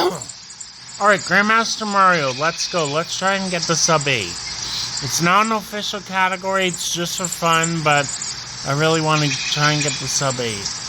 Alright, Grandmaster Mario, let's go. Let's try and get the sub 8. It's not an official category, it's just for fun, but I really want to try and get the sub 8.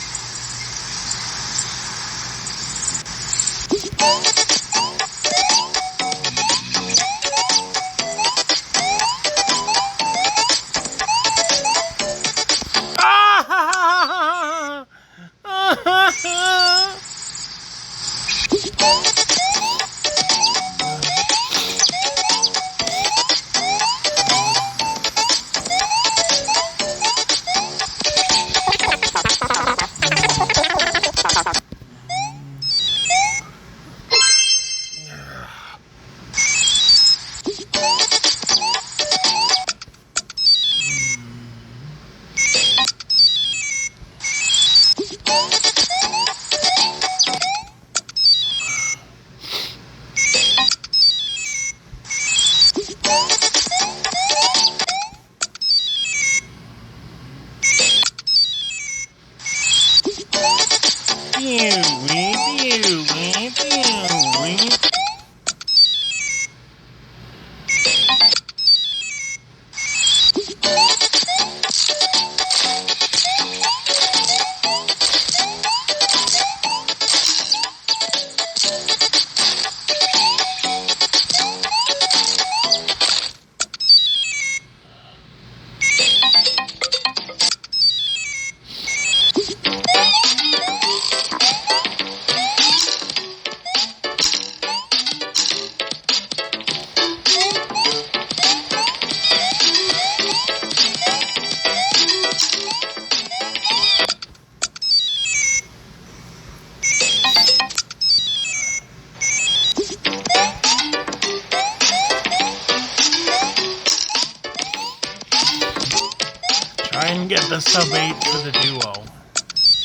Try and get the sub 8 for the duo.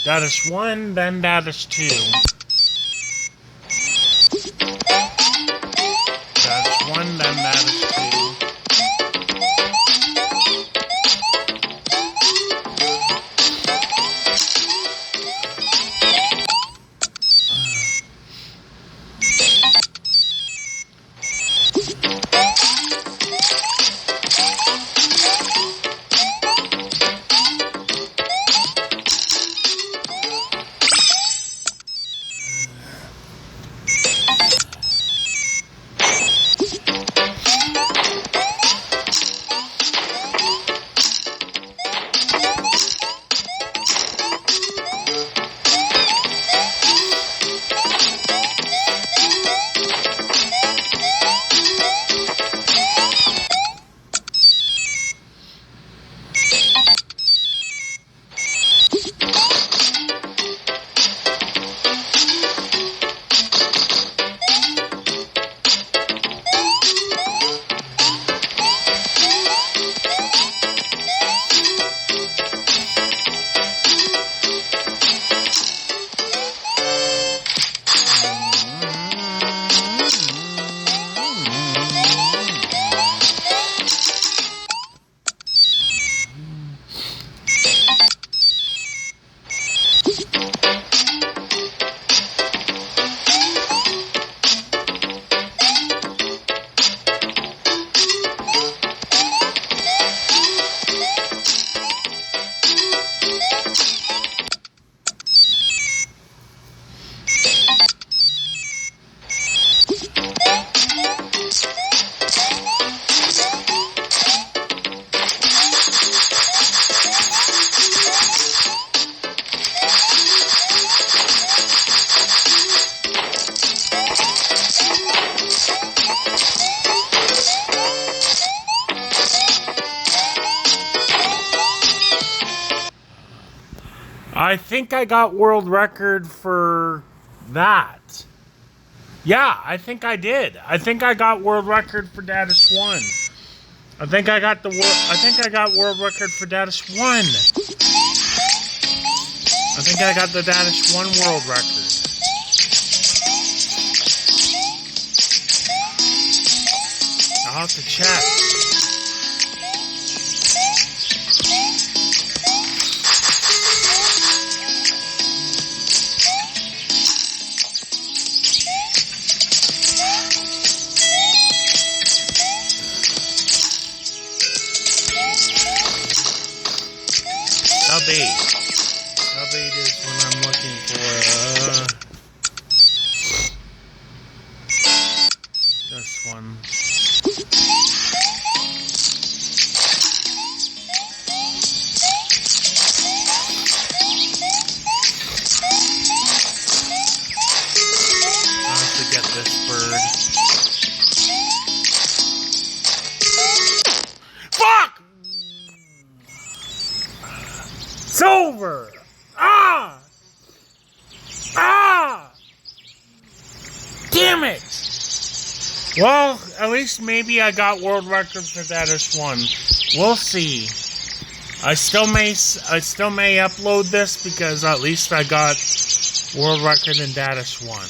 Dadish 1, then Dadish 2. Dadish 1, then Dadish 2. I think I got world record for that. Yeah, I think I did. I think I got world record for Dadish 1. I think I got world record for Dadish 1. I think I got the Dadish 1 world record. I'll have to check. Damn it! Well, at least maybe I got world record for Dadish 1. We'll see. I still may upload this because at least I got world record in Dadish 1.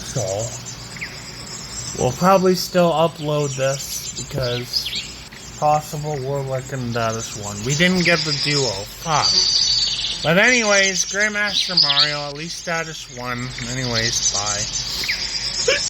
So, we'll probably still upload this because possible world record in Dadish 1. We didn't get the duo. Fuck. But anyways, Grandmaster Mario, at least Dadish 1. Anyways, bye.